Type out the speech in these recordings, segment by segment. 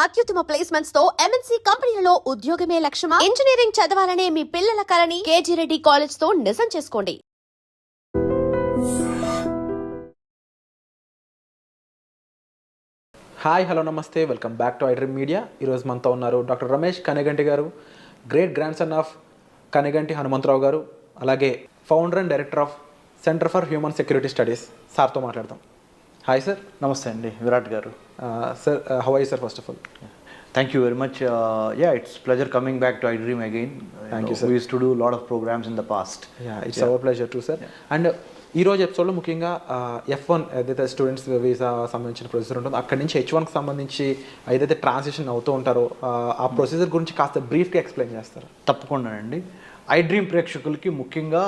అత్యుత్తమ ప్లేస్మెంట్స్ తో ఎంఎన్సీ కంపెనీలలో ఉద్యోగమే లక్ష్యమా? ఇంజనీరింగ్ చదవాలనే మీ పిల్లల కలని కేజీ రెడ్డి కాలేజ్ తో నిజం చేసుకోండి. హాయ్ హలో నమస్తే, welcome back to iDream Media. ఈరోజు మనతో ఉన్నారు డాక్టర్ రమేష్ కనెగంటి గారు, great grand son of Kaneganti Hanumantharao గారు, అలాగే founder and director of centre for human security studies. సార్తో మాట్లాడదాం. Hi sir. నమస్తే అండి విరాట్ గారు. Sir, how are you sir first of all? Thank you very much. Yeah, it's pleasure coming back to iDream again. Thank you, sir. We used to do a lot of programs in the past. It's our pleasure to sir. And ఈరోజు ఎపిసోడ్లో ముఖ్యంగా F1 ఏదైతే students visa సంబంధించిన procedure ఉంటుందో అక్కడి నుంచి H1కి సంబంధించి ఏదైతే ట్రాన్సిషన్ అవుతూ ఉంటారో ఆ ప్రొసీజర్ గురించి కాస్త బ్రీఫ్గా ఎక్స్ప్లెయిన్ చేస్తారు. తప్పకుండా అండి. iDream ప్రేక్షకులకి, ముఖ్యంగా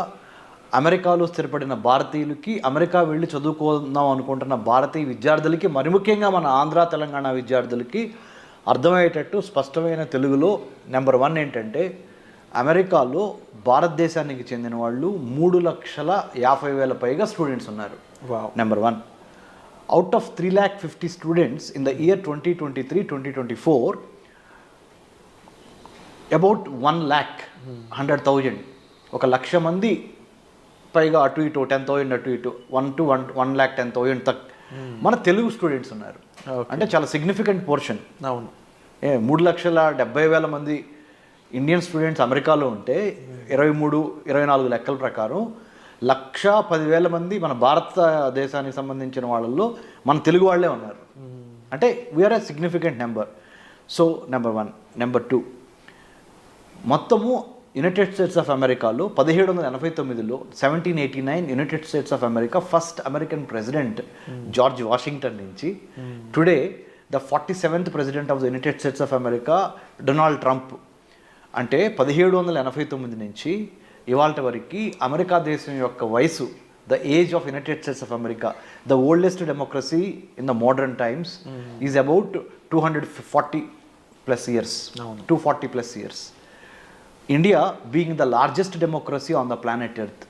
అమెరికాలో స్థిరపడిన భారతీయులకి, అమెరికా వెళ్ళి చదువుకుందాం అనుకుంటున్న భారతీయ విద్యార్థులకి, మరి ముఖ్యంగా మన ఆంధ్ర తెలంగాణ విద్యార్థులకి అర్థమయ్యేటట్టు స్పష్టమైన తెలుగులో నెంబర్ 1 ఏంటంటే, అమెరికాలో భారతదేశానికి చెందిన వాళ్ళు 3,50,000 పైగా స్టూడెంట్స్ ఉన్నారు. Number 1. Out of 3,50,000 students in the year 2023-2024, about 1,100,000, 1,00,000 మంది పైగా అటు ఇటు 10,000 అటు ఇటు 1 to 1,10,000 తక్ మన తెలుగు స్టూడెంట్స్ ఉన్నారు. అంటే చాలా సిగ్నిఫికెంట్ పోర్షన్. అవును. 3,70,000 మంది ఇండియన్ స్టూడెంట్స్ అమెరికాలో ఉంటే 23-24 లెక్కల ప్రకారం 1,10,000 మంది మన భారతదేశానికి సంబంధించిన వాళ్ళల్లో మన తెలుగు వాళ్ళే ఉన్నారు. అంటే we are a significant number. So number 1. Number 2, మొత్తము యునైటెడ్ స్టేట్స్ ఆఫ్ అమెరికాలో 1789లో 1789 United states of America first American president George Washington నుంచి today the 47th president of the United states of America Donald Trump. అంటే 1789 నుంచి ఇవాళ వరకు America దేశం యొక్క వయసు, the age of United states of America, the oldest democracy in the modern times, is about 240+ years. 240+ years. India being the largest democracy on the planet earth,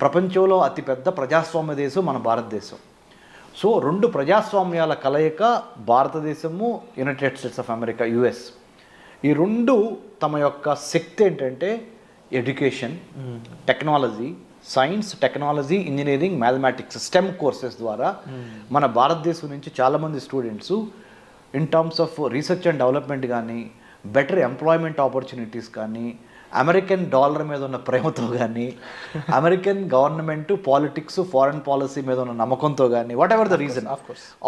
ప్రపంచంలో అతిపెద్ద ప్రజాస్వామ్య దేశం మన భారతదేశం. సో 2 ప్రజాస్వామ్యాల కలయిక భారతదేశము, united states of America, US. ఈ 2 తమ యొక్క శక్తి ఏంటంటే education, technology, science, technology, engineering, mathematics, STEM courses ద్వారా మన భారతదేశం నుంచి చాలామంది students in terms of research and development కానీ, బెటర్ ఎంప్లాయ్మెంట్ ఆపర్చునిటీస్ కానీ, అమెరికన్ డాలర్ మీద ఉన్న ప్రేమతో కానీ, American government, politics, foreign policy మీద ఉన్న నమ్మకంతో కానీ, whatever the reason,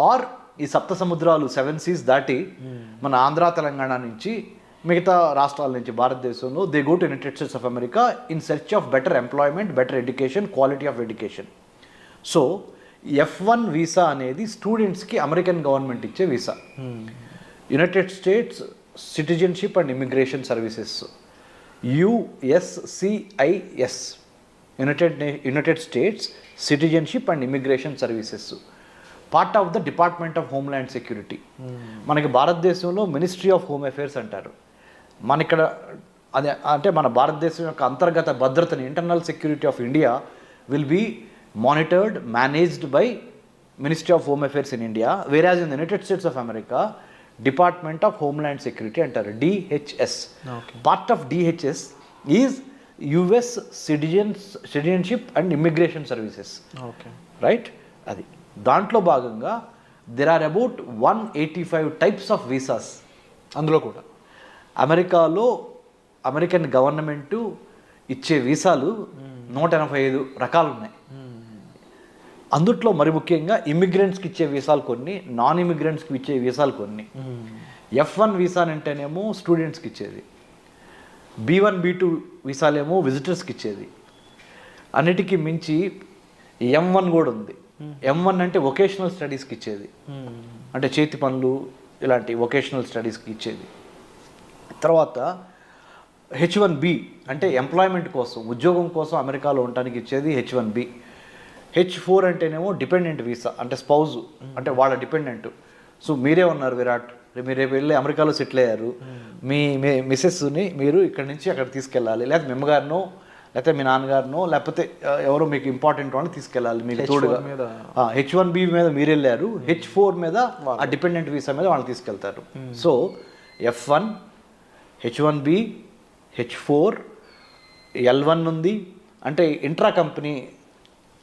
or ఈ సప్త సముద్రాలు 7 seas దాటి మన ఆంధ్ర తెలంగాణ నుంచి మిగతా రాష్ట్రాల నుంచి భారతదేశంలో they go to United states of America in search of better employment, better education, quality of education. So F1 visa అనేది స్టూడెంట్స్కి అమెరికన్ గవర్నమెంట్ ఇచ్చే visa. United states citizenship and immigration services, USCIS, United states citizenship and immigration services, part of the department of homeland security. మనకి భారతదేశంలో ministry of home affairs అంటారు. ఇక్కడ అదే అంటే మన భారతదేశం యొక్క అంతర్గత భద్రతని, internal security of India will be monitored, managed by ministry of home affairs in India. Whereas in the United states of America department of homeland security అంటారు, DHS. Part of DHS is US citizenship and immigration services. Right. అది దాంట్లో భాగంగా there are about 185 types of visas. అందులో కూడా అమెరికాలో American government ఇచ్చే వీసాలు 185 రకాలు ఉన్నాయి. అందుట్లో మరి ముఖ్యంగా ఇమిగ్రెంట్స్కి ఇచ్చే వీసాలు కొన్ని, నాన్ ఇమిగ్రెంట్స్కి ఇచ్చే వీసాలు కొన్ని. F1 వీసా అంటేనేమో స్టూడెంట్స్కి ఇచ్చేది, B1, B2 వీసాలేమో విజిటర్స్కి ఇచ్చేది. అన్నిటికీ మించి M1 కూడా ఉంది. M1 అంటే వొకేషనల్ స్టడీస్కి ఇచ్చేది, అంటే చేతి పనులు ఇలాంటి వొకేషనల్ స్టడీస్కి ఇచ్చేది. తర్వాత H1B అంటే ఎంప్లాయ్మెంట్ కోసం, ఉద్యోగం కోసం అమెరికాలో ఉండటానికి ఇచ్చేది H1B. H4 అంటేనేమో డిపెండెంట్ వీసా, అంటే స్పౌజ్, అంటే వాళ్ళ డిపెండెంట్. సో మీరే ఉన్నారు విరాట్, మీరు రేపు వెళ్ళి అమెరికాలో సెటిల్ అయ్యారు, మీ మిసెస్ని మీరు ఇక్కడి నుంచి అక్కడ తీసుకెళ్ళాలి, లేదా మీ అమ్మగారినో లేకపోతే మీ నాన్నగారినో లేకపోతే ఎవరో మీకు ఇంపార్టెంట్ వాళ్ళని తీసుకెళ్ళాలి మీకు తోడుగా. H1B మీద మీరు వెళ్ళారు, H4 మీద ఆ డిపెండెంట్ వీసా మీద వాళ్ళని తీసుకెళ్తారు. So F1, H1B, H4, L1 ఉంది. అంటే ఇంట్రా కంపెనీ,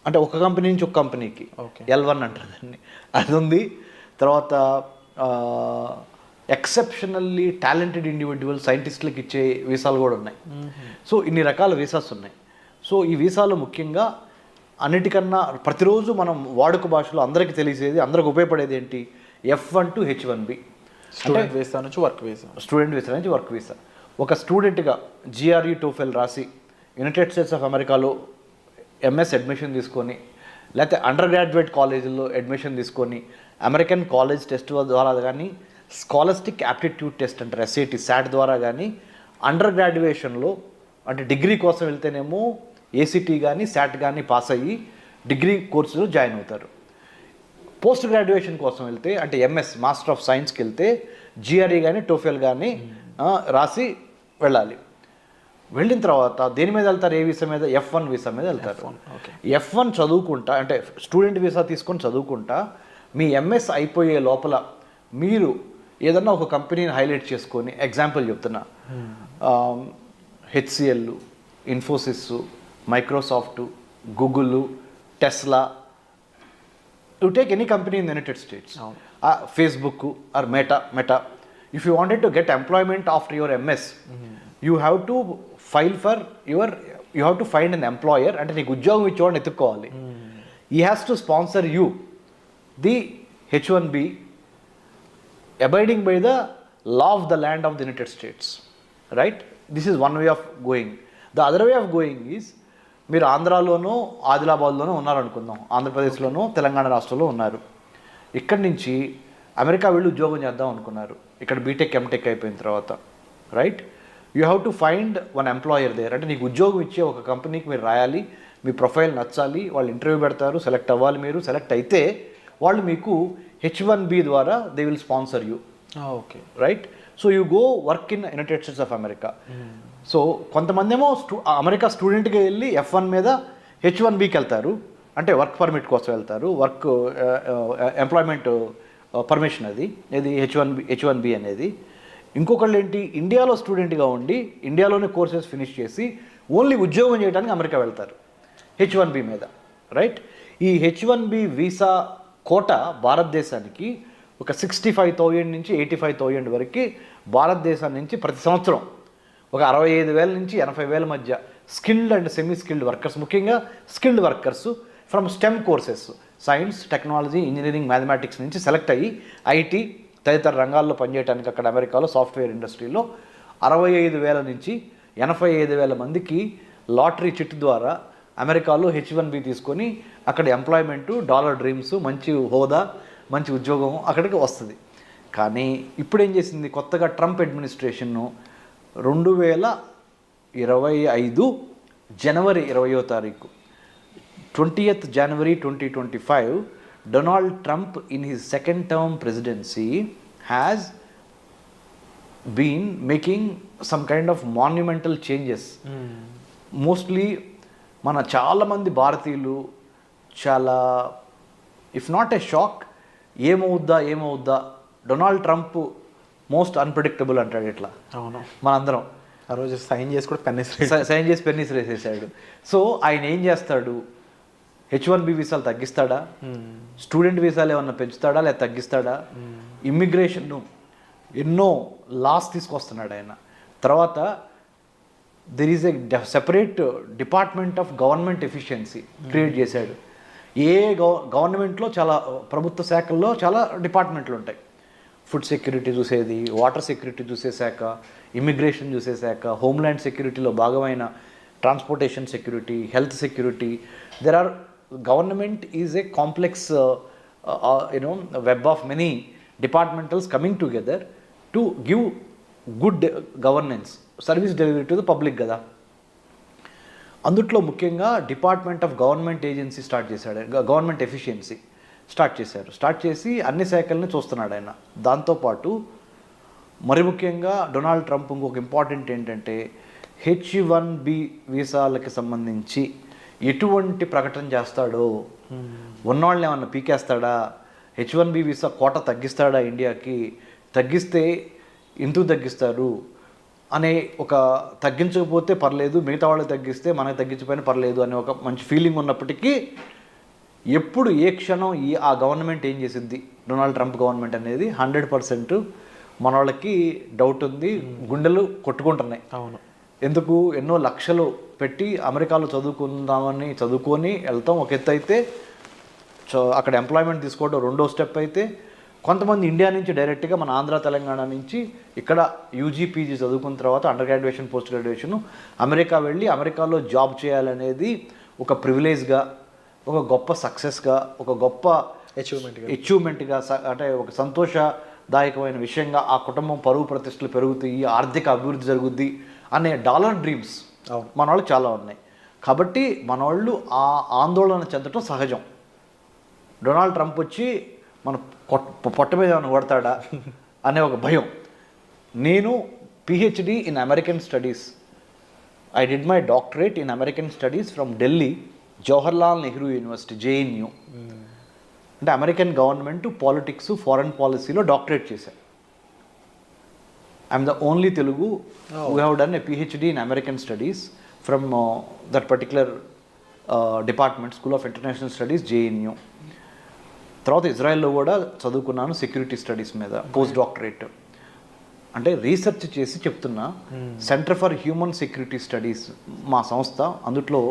అంటే ఒక కంపెనీ నుంచి ఒక కంపెనీకి L1 అంటారు దాన్ని, అది ఉంది. తర్వాత ఎక్సెప్షనల్లీ టాలెంటెడ్ ఇండివిజువల్ సైంటిస్టులకు ఇచ్చే వీసాలు కూడా ఉన్నాయి. సో ఇన్ని రకాల వీసాస్ ఉన్నాయి. సో ఈ వీసాలు ముఖ్యంగా అన్నిటికన్నా ప్రతిరోజు మనం వాడుక భాషలో అందరికీ తెలిసేది, అందరికి ఉపయోగపడేది ఏంటి? F1 to H1B, student visa నుంచి వర్క్ వీసా. స్టూడెంట్ వీసా నుంచి వర్క్ వీసా. ఒక స్టూడెంట్గా GRE టోఫెల్ రాసి యునైటెడ్ స్టేట్స్ ఆఫ్ అమెరికాలో MS అడ్మిషన్ తీసుకొని, లేకపోతే అండర్ గ్రాడ్యుయేట్ కాలేజీల్లో అడ్మిషన్ తీసుకొని అమెరికన్ కాలేజ్ టెస్ట్ ద్వారా కానీ, స్కాలస్టిక్ యాప్టిట్యూడ్ టెస్ట్ అంటారు SAT SAT ద్వారా కానీ, అండర్ గ్రాడ్యుయేషన్లో అంటే డిగ్రీ కోసం వెళ్తేనేమో ACT కానీ SAT కానీ పాస్ అయ్యి డిగ్రీ కోర్సులో జాయిన్ అవుతారు. పోస్ట్ గ్రాడ్యుయేషన్ కోసం వెళ్తే అంటే MS మాస్టర్ ఆఫ్ సైన్స్కి వెళ్తే GRE కానీ టోఫెల్ కానీ రాసి వెళ్ళాలి. వెళ్ళిన తర్వాత దేని మీద వెళ్తారు? ఏ వీసా మీద? F1 వీసా మీద వెళ్తారు. F1 చదువుకుంటా, అంటే స్టూడెంట్ వీసా తీసుకొని చదువుకుంటా మీ MS అయిపోయే లోపల మీరు ఏదన్నా ఒక కంపెనీని హైలైట్ చేసుకొని, ఎగ్జాంపుల్ చెప్తున్నా, HCL, Infosys, Microsoft, Google, Tesla, you take any company in the United states, Facebook are meta. If you wanted to get employment after your MS, you have to file for you have to find an employer. అంటే నీకు ఉద్యోగం ఇచ్చేవాడిని ఎత్తుక్కోవాలి. ఈ has to sponsor you the H1B abiding by the law of the land of the United States, right? This is one way of going. The other way of going is, మీరు ఆంధ్రాలోనో ఆదిలాబాద్లోనో ఉన్నారనుకుందాం, ఆంధ్రప్రదేశ్లోనో తెలంగాణ రాష్ట్రంలో ఉన్నారు. ఇక్కడి నుంచి అమెరికా వెళ్ళి ఉద్యోగం చేద్దాం అనుకున్నారు. ఇక్కడ బీటెక్ ఎంటెక్ అయిపోయిన తర్వాత, right? You have to find one employer there. అంటే నీకు ఉద్యోగం ఇచ్చే ఒక కంపెనీకి మీరు రాయాలి, మీ ప్రొఫైల్ నచ్చాలి, వాళ్ళు ఇంటర్వ్యూ పెడతారు, సెలెక్ట్ అవ్వాలి. మీరు సెలెక్ట్ అయితే వాళ్ళు మీకు H1B ద్వారా they will sponsor you. Okay, right? So you go work in United states of America. So కొంతమంది ఏమో అమెరికా స్టూడెంట్గా వెళ్ళి F1 మీద H1Bకి వెళ్తారు, అంటే వర్క్ పర్మిట్ కోసం వెళ్తారు, వర్క్ ఎంప్లాయ్మెంట్ పర్మిషన్, అది ఇది H1B అనేది. ఇంకొకళ్ళు ఏంటి, ఇండియాలో స్టూడెంట్గా ఉండి ఇండియాలోనే కోర్సెస్ ఫినిష్ చేసి ఓన్లీ ఉద్యోగం చేయడానికి అమెరికా వెళ్తారు H1B మీద, రైట్? ఈ H1B వీసా కోట భారతదేశానికి ఒక 65,000 నుంచి 85,000 వరకు భారతదేశం నుంచి ప్రతి సంవత్సరం ఒక 65,000 నుంచి 80,000 మధ్య skilled and semi skilled workers, ముఖ్యంగా skilled workers from STEM courses, science, technology, engineering, mathematics నుంచి సెలెక్ట్ అయ్యి IT తదితర రంగాల్లో పనిచేయడానికి అక్కడ అమెరికాలో సాఫ్ట్వేర్ ఇండస్ట్రీలో 65,000 నుంచి 85,000 మందికి లాటరీ చిట్ ద్వారా అమెరికాలో H1B తీసుకొని అక్కడ ఎంప్లాయ్మెంటు, డాలర్ డ్రీమ్స్, మంచి హోదా, మంచి ఉద్యోగం అక్కడికి వస్తుంది. కానీ ఇప్పుడు ఏం చేసింది కొత్తగా ట్రంప్ అడ్మినిస్ట్రేషన్ను 2025 జనవరి 20వ తారీఖు 20th January 2025 Donald Trump in his second term presidency has been making some kind of monumental changes. Mostly మన చాలామంది భారతీయులు చాలా, ఇఫ్ నాట్ ఏ షాక్, ఏమవుద్దా డొనాల్డ్ ట్రంప్ మోస్ట్ అన్ప్రెడిక్టబుల్ అంటాడు ఇట్లా. అవును, మనందరం ఆ రోజు సైన్ చేసి కూడా సైన్ చేసి పెన్నీస్ వేసేసాడు. సో ఆయన ఏం చేస్తాడు? H1B వీసాలు తగ్గిస్తాడా? స్టూడెంట్ వీసాలు ఏమన్నా పెంచుతాడా లేదా తగ్గిస్తాడా? ఇమ్మిగ్రేషన్ ఎన్నో లాస్ తీసుకొస్తున్నాడు ఆయన. తర్వాత there is a separate department of government efficiency create చేశాడు. గవర్నమెంట్లో చాలా ప్రభుత్వ శాఖల్లో చాలా డిపార్ట్మెంట్లు ఉంటాయి. ఫుడ్ సెక్యూరిటీ చూసేది, వాటర్ సెక్యూరిటీ చూసే శాఖ, ఇమ్మిగ్రేషన్ చూసే శాఖ, హోమ్ల్యాండ్ సెక్యూరిటీలో భాగమైన transportation security, health security. There are government is a complex web of many departmentals coming together to give good governance, service delivery to the public కదా. అందుట్లో ముఖ్యంగా department of government agency start చేశాడు, government efficiency start చేసి అన్ని శాఖల్ని చూస్తున్నాడు ఆయన. దాంతోపాటు మరి ముఖ్యంగా డొనాల్డ్ ట్రంప్ ఇంకొక ఇంపార్టెంట్ ఏంటంటే H1B వీసాలకి సంబంధించి ఎటువంటి ప్రకటన చేస్తాడో, ఉన్నవాళ్ళని ఏమన్నా పీకేస్తాడా, H1B వీసా కోట తగ్గిస్తాడా ఇండియాకి, తగ్గిస్తే ఎందుకు తగ్గిస్తారు అనే ఒక, తగ్గించకపోతే పర్లేదు మిగతా వాళ్ళకి తగ్గిస్తే మనకి తగ్గించకపోయినా పర్లేదు అనే ఒక మంచి ఫీలింగ్ ఉన్నప్పటికీ ఎప్పుడు ఏ క్షణం ఆ గవర్నమెంట్ ఏం చేసింది, డొనాల్డ్ ట్రంప్ గవర్నమెంట్ అనేది 100% మన వాళ్ళకి డౌట్ ఉంది, గుండెలు కొట్టుకుంటున్నాయి. అవును. ఎందుకు ఎన్నో లక్షలు పెట్టి అమెరికాలో చదువుకొని వెళ్తాం ఒక ఎత్తు అయితే, అక్కడ ఎంప్లాయ్మెంట్ తీసుకోవడం రెండో స్టెప్ అయితే, కొంతమంది ఇండియా నుంచి డైరెక్ట్గా మన ఆంధ్ర తెలంగాణ నుంచి ఇక్కడ యూజీ పీజీ చదువుకున్న తర్వాత under graduation post graduation America వెళ్ళి అమెరికాలో జాబ్ చేయాలనేది ఒక ప్రివిలేజ్గా, ఒక గొప్ప సక్సెస్గా, ఒక గొప్ప అచీవ్మెంట్గా, అంటే ఒక సంతోషదాయకమైన విషయంగా ఆ కుటుంబం పరువు ప్రతిష్టలు పెరుగుతాయి, ఆర్థిక అభివృద్ధి జరుగుద్ది అనే డాలర్ డ్రీమ్స్ మన వాళ్ళు చాలా ఉన్నాయి. కాబట్టి మన వాళ్ళు ఆ ఆందోళన చెందటం సహజం. డొనాల్డ్ ట్రంప్ వచ్చి మన పొట్ట మీద ఏమైనా కొడతాడా అనే ఒక భయం. నేను PhD in American studies, I did my doctorate in American studies from Delhi Jawaharlal Nehru university JNU. అంటే అమెరికన్ గవర్నమెంట్ పాలిటిక్స్ ఫారెన్ పాలసీలో డాక్టరేట్ చేశాను. I'm the only Telugu who have done a PhD in American studies from that particular department, School of International Studies, JNU. తర్వాత ఇజ్రాయెల్లో కూడా చదువుకున్నాను security studies మీద post doctorate. అంటే research చేసి చెప్తున్నా. Centre for human security studies మా సంస్థ, అందులో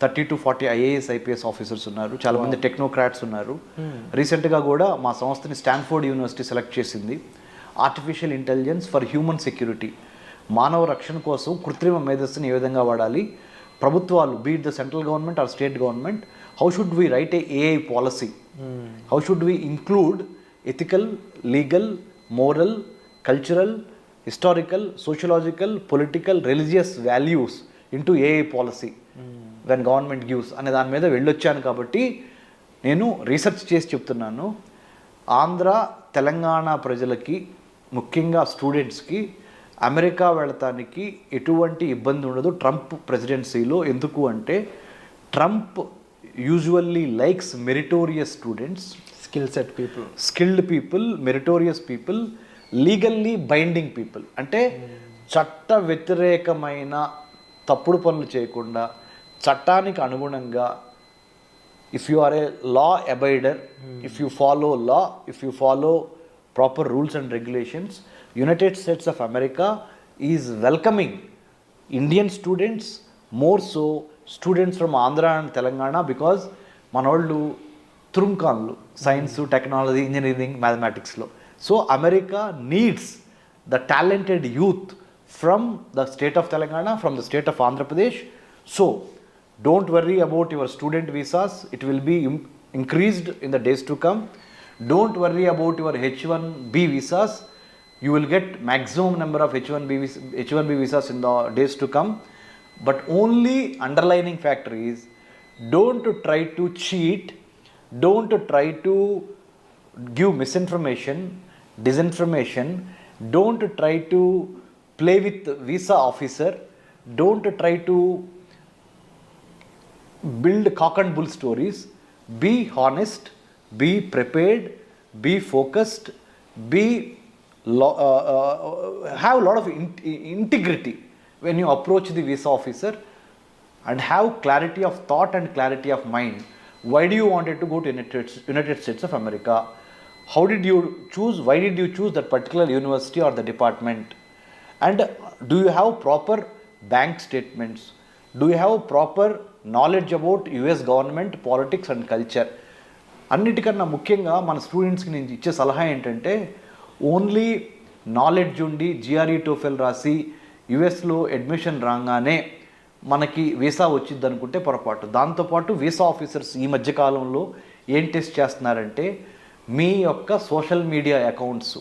30 to 40 IAS IPS ఆఫీసర్స్ ఉన్నారు, చాలామంది టెక్నోక్రాట్స్ ఉన్నారు. రీసెంట్గా కూడా మా సంస్థని స్టాన్ఫోర్డ్ యూనివర్సిటీ సెలెక్ట్ చేసింది. Artificial intelligence for human security, మానవ రక్షణ కోసం కృత్రిమ మేధస్సుని ఏ విధంగా వాడాలి, ప్రభుత్వాలు be it the central government or state government, how should we write a AI policy, how should we include ethical, legal, moral, cultural, historical, sociological, political, religious values into AI policy when government gives అనే దాని మీద వెళ్ళొచ్చాను. కాబట్టి నేను research చేసి చెప్తున్నాను, ఆంధ్ర తెలంగాణ ప్రజలకి ముఖ్యంగా స్టూడెంట్స్కి అమెరికా వెళతానికి ఎటువంటి ఇబ్బంది ఉండదు ట్రంప్ ప్రెసిడెన్సీలో. ఎందుకు అంటే Trump usually likes meritorious students, skilled people, meritorious people, legally binding people. అంటే చట్ట వ్యతిరేకమైన తప్పుడు పనులు చేయకుండా చట్టానికి అనుగుణంగా, if you are a law abider, if you follow law, if you follow proper rules and regulations, United States of America is welcoming Indian students, more so students from Andhra and Telangana, because మనోళ్ళు తురుంకాన్లు science, technology, engineering, మ్యాథమెటిక్స్లో. So America needs the talented youth from the state of Telangana, from the state of Andhra Pradesh. So don't worry about your student visas, it will be increased in the days to come. Don't worry about your H1B visas. You will get maximum number of H1B visas in the days to come. But only underlining factor is, don't try to cheat, don't try to give misinformation, disinformation, don't try to play with visa officer, don't try to build cock and bull stories. Be honest, be prepared, be focused, have a lot of integrity when you approach the visa officer, and have clarity of thought and clarity of mind. Why do you wanted to go to United States of America? How did you choose? Why did you choose that particular university or the department? And do you have proper bank statements? Do you have proper knowledge about US government, politics and culture? అన్నిటికన్నా ముఖ్యంగా మన స్టూడెంట్స్కి నేను ఇచ్చే సలహా ఏంటంటే, only knowledge ఉండి GRE TOEFL రాసి యుఎస్లో అడ్మిషన్ రాగానే మనకి వీసా వచ్చింది అనుకుంటే పొరపాటు. దాంతోపాటు వీసా ఆఫీసర్స్ ఈ మధ్యకాలంలో ఏం టెస్ట్ చేస్తున్నారంటే, మీ యొక్క సోషల్ మీడియా అకౌంట్స్,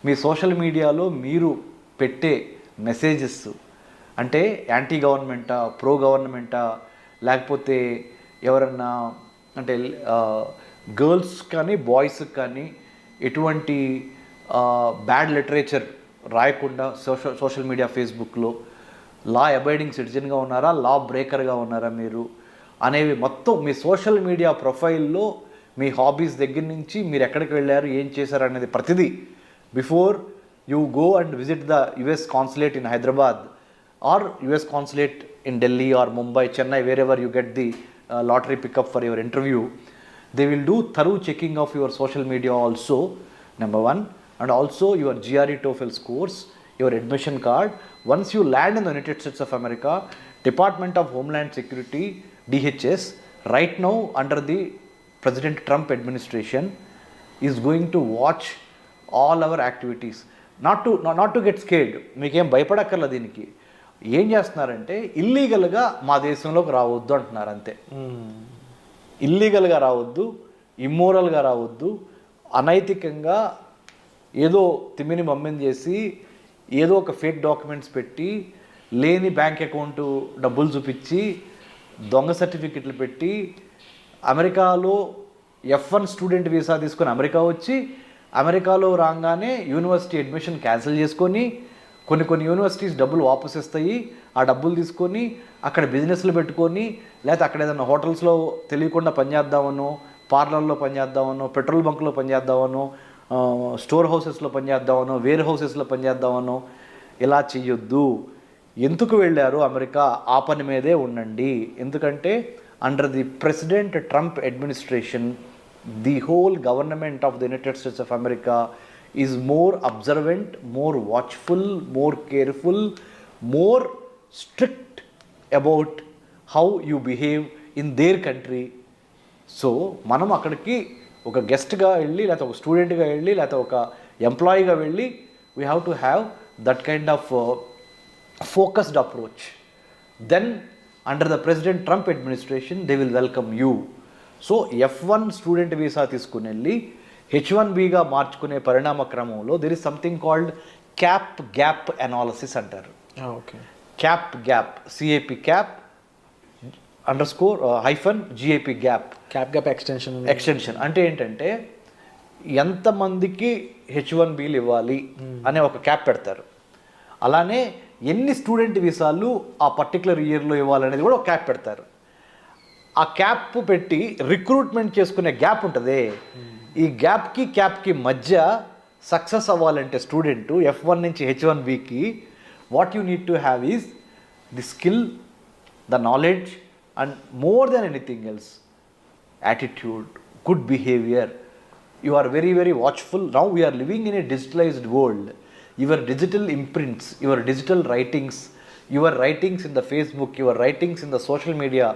మీ సోషల్ మీడియాలో మీరు పెట్టే మెసేజెస్ అంటే యాంటీ గవర్నమెంటా, ప్రో గవర్నమెంటా, లేకపోతే ఎవరన్నా అంటే గర్ల్స్ కానీ బాయ్స్కి కానీ ఎటువంటి బ్యాడ్ లిటరేచర్ రాయకుండా సోషల్ మీడియా, ఫేస్బుక్లో లా అబైడింగ్ సిటిజన్గా ఉన్నారా, లా బ్రేకర్గా ఉన్నారా మీరు అనేవి మొత్తం మీ సోషల్ మీడియా ప్రొఫైల్లో మీ హాబీస్ దగ్గర నుంచి మీరు ఎక్కడికి వెళ్ళారు, ఏం చేశారు అనేది ప్రతిదీ before you go and visit the US consulate in Hyderabad or US consulate in Delhi or Mumbai, Chennai, wherever you get the lottery pickup for your interview. They will do thorough checking of your social media also, number one, and also your GRE TOEFL scores, your admission card. Once you land in the United States of America, Department of Homeland Security, DHS, right now under the President Trump administration, is going to watch all our activities. Not to get scared. మీకేం భయపడక్కర్లేదు దీనికి. ఏం చేస్తున్నారంటే ఇల్లీగల్గా మా దేశంలోకి రావద్దు అంటున్నారు అంతే. ఇల్లీగల్గా రావద్దు, ఇమ్మోరల్గా రావద్దు, అనైతికంగా ఏదో తిమ్మిని మమ్మిని చేసి ఏదో ఒక ఫేక్ డాక్యుమెంట్స్ పెట్టి లేని బ్యాంక్ అకౌంట్ డబ్బులు చూపించి దొంగ సర్టిఫికెట్లు పెట్టి అమెరికాలో F1 స్టూడెంట్ వీసా తీసుకొని అమెరికా వచ్చి అమెరికాలో రాగానే యూనివర్సిటీ అడ్మిషన్ క్యాన్సిల్ చేసుకొని కొన్ని యూనివర్సిటీస్ డబ్బులు వాపస్ ఇస్తాయి, ఆ డబ్బులు తీసుకొని అక్కడ బిజినెస్లు పెట్టుకొని లేకపోతే అక్కడ ఏదైనా హోటల్స్లో తెలియకుండా పనిచేద్దామనో, పార్లర్లో పనిచేద్దామనో, పెట్రోల్ బంక్లో పనిచేద్దామనో, స్టోర్ హౌసెస్లో పనిచేద్దామనో, వేర్ హౌసెస్లో పనిచేద్దామనో ఇలా చెయ్యొద్దు. ఎందుకు వెళ్ళారు అమెరికా, ఆ పని మీదే ఉండండి. ఎందుకంటే under the president Trump administration the whole government of the United states of America is more observant, more watchful, more careful, more strict about how you behave in their country. So మనం అక్కడికి ఒక గెస్ట్గా వెళ్ళి లేకపోతే ఒక స్టూడెంట్గా వెళ్ళి లేకపోతే ఒక ఎంప్లాయీగా వెళ్ళి we have to have that kind of focused approach. Then under the president Trump administration they will welcome you. So F1 student visa తీసుకుని వెళ్ళి H1Bగా మార్చుకునే పరిణామ క్రమంలో there is something called cap gap analysis అంటారు. Okay, cap gap, CAP cap _ GAP gap. Cap gap extension అంటే ఏంటంటే ఎంతమందికి H1Bలు ఇవ్వాలి అనే ఒక క్యాప్ పెడతారు. అలానే ఎన్ని స్టూడెంట్ వీసాలు ఆ పర్టికులర్ ఇయర్లో ఇవ్వాలనేది కూడా ఒక క్యాప్ పెడతారు. ఆ క్యాప్ పెట్టి రిక్రూట్మెంట్ చేసుకునే గ్యాప్ ఉంటుంది. ఈ క్యాప్కి మధ్య సక్సెస్ అవ్వాలంటే స్టూడెంట్ F1 నుంచి H1Bకి what you need to have is the skill, the knowledge and more than anything else attitude, good behaviour. You are very very watchful. Now we are living in a digitalised world. Your digital imprints, your digital writings, your writings in the Facebook, your writings in the social media,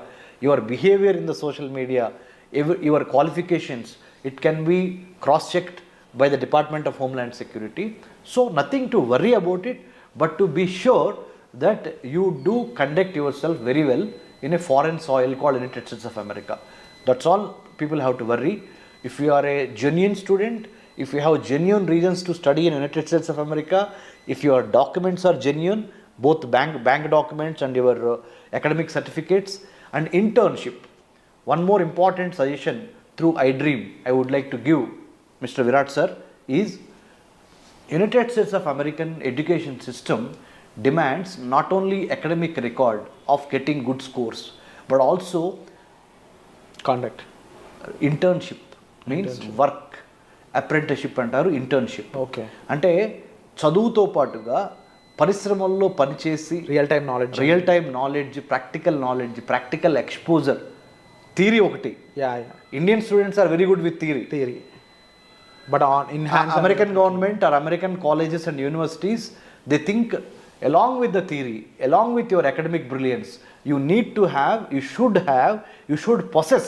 your behaviour in the social media, your qualifications, it can be cross-checked by the Department of Homeland Security. So nothing to worry about it, but to be sure that you do conduct yourself very well in a foreign soil called United States of America. That's all people have to worry. If you are a genuine student, if you have genuine reasons to study in United States of America, if your documents are genuine, both bank documents and your academic certificates and internship. One more important suggestion through iDream I would like to give Mr. Virat sir is United States of American education system demands not only academic record of getting good scores but also conduct. internship means work, apprenticeship అంటారు, internship. Okay, అంటే చదువుతో పాటుగా పరిశ్రమల్లో పనిచేసి real time knowledge, practical exposure. Theory ఒకటి, Indian students are very good with theory, but in American government or American colleges and universities they think along with the theory, along with your academic brilliance, you need to have, you should possess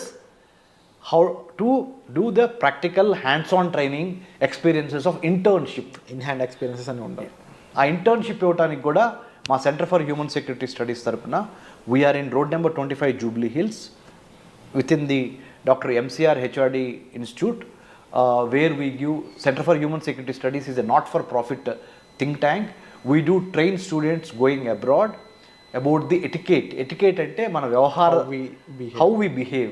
how to do the practical hands-on training experiences of internship. In hand experiences అని ఉండాలి. ఆ internship ఇవ్వడానికి కూడా మా centre for human security studies తరపున వీఆర్ ఇన్ road number 25 Jubilee Hills within the Dr. MCR HRD Institute, where we give Center for Human Security Studies is a not-for-profit think tank. We do train students going abroad about the etiquette. Etiquette ante mana vyavahara, how we behave.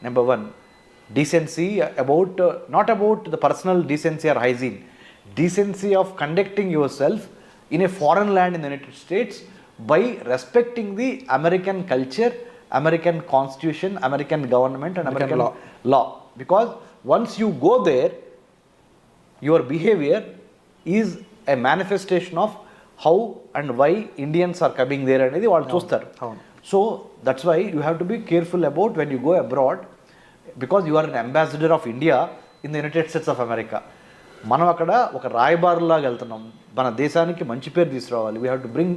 Number one, decency, about not about the personal decency or hygiene, decency of conducting yourself in a foreign land in the United States by respecting the American culture, American constitution, American government and American law. Because once you go there, your behavior is a manifestation of how and why Indians are coming there అనేది వాళ్ళు చూస్తారు. So that's why you have to be careful about when you go abroad, because you are an ambassador of India in the United states of America. మనం అక్కడ ఒక రాయబారులాగా వెళ్తున్నాం, మన దేశానికి మంచి పేరు తీసుకురావాలి. We have to bring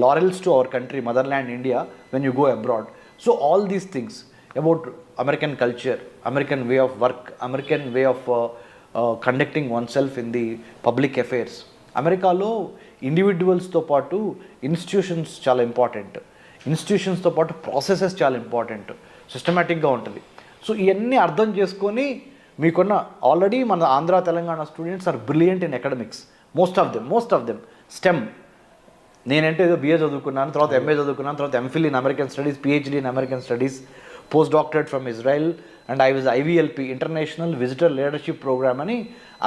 laurels to our country, mother land India, when you go abroad. So all these things about American culture, American way of work, American way of conducting one self in the public affairs. అమెరికాలో ఇండివిజువల్స్తో పాటు institutions చాలా important, ఇన్స్టిట్యూషన్స్తో పాటు processes చాలా important, సిస్టమేటిక్గా ఉంటుంది. So ఇవన్నీ అర్థం చేసుకొని మీకున్న ఆల్రెడీ మన Andhra Telangana students are brilliant in academics, most of them STEM. నేనంటే ఏదో బిఏ చదువుకున్నాను, తర్వాత ఎంఏ చదువుకున్నాను, తర్వాత MPhil in American studies, PhD in American studies, post doctorate from Israel, and I was IVLP international visitor leadership program అని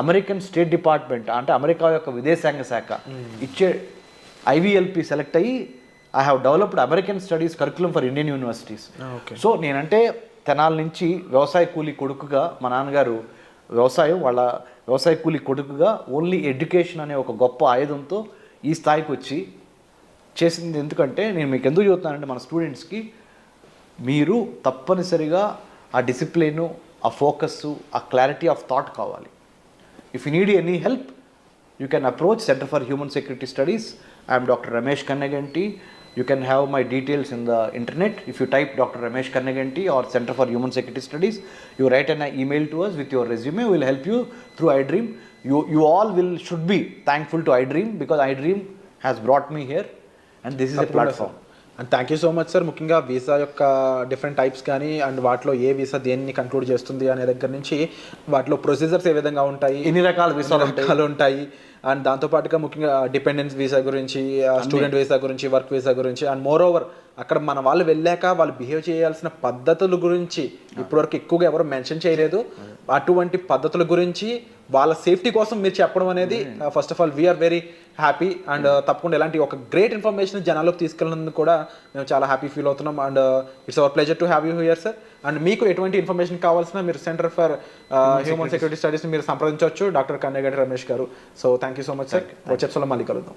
American state department అంటే America యొక్క విదేశాంగ శాఖ ఇచ్చే IVLP సెలెక్ట్ అయ్యి I have developed American studies curriculum for Indian universities. So నేనంటే తెనాల నుంచి వ్యవసాయ కూలీ కొడుకుగా, మా నాన్నగారు వాళ్ళ వ్యవసాయ కూలీ కొడుకుగా ఓన్లీ ఎడ్యుకేషన్ అనే ఒక గొప్ప ఆయుధంతో ఈ స్థాయికి వచ్చి చేసింది. ఎందుకంటే నేను మీకు ఎందుకు చెబుతున్నానంటే మన స్టూడెంట్స్కి మీరు తప్పనిసరిగా ఆ డిసిప్లిను, ఆ ఫోకస్సు, ఆ క్లారిటీ ఆఫ్ థాట్ కావాలి. If you need any help you can approach centre for human security studies. I'm doctor Ramesh Kanneganti. You can have my details in the internet. If you type Dr. Ramesh Kannaganti or Center for Human Security Studies, you write an email to us with your resume. We will help you through iDream. You all should be thankful to iDream because iDream has brought me here and this is a platform. And thank you so much sir. ముఖ్యంగా visa యొక్క different types కానీ and వాటిలో ఏ visa దేన్ని conclude చేస్తుంది అనే దగ్గర నుంచి వాటిలో ప్రొసీజర్స్ ఏ విధంగా ఉంటాయి, ఎన్ని రకాల వీసాలు ఉంటాయి అండ్ దాంతోపాటుగా ముఖ్యంగా డిపెండెన్స్ వీసా గురించి, స్టూడెంట్ వీసా గురించి, వర్క్ వీసా గురించి అండ్ మోర్ ఓవర్ అక్కడ మన వాళ్ళు వెళ్ళాక వాళ్ళు బిహేవ్ చేయాల్సిన పద్ధతుల గురించి ఇప్పటివరకు ఎక్కువగా ఎవరు మెన్షన్ చేయలేదు. అటువంటి పద్ధతుల గురించి వాళ్ళ సేఫ్టీ కోసం మీరు చెప్పడం అనేది first of all we are very happy. And తప్పకుండా ఇలాంటి ఒక గ్రేట్ ఇన్ఫర్మేషన్ జనాల్లోకి తీసుకెళ్ళినందుకు కూడా మేము చాలా హ్యాపీ ఫీల్ అవుతున్నాం. And it's our pleasure to have you here sir. అండ్ మీకు ఎటువంటి ఇన్ఫర్మేషన్ కావాల్సిన మీరు సెంటర్ ఫర్ హ్యూమన్ సెక్యూరిటీ స్టడీస్ని మీరు సంప్రదించవచ్చు doctor Kanneganti Ramesh garu. So thank you so much sir. వచ్చేసలో మళ్ళీ కలుద్దాం.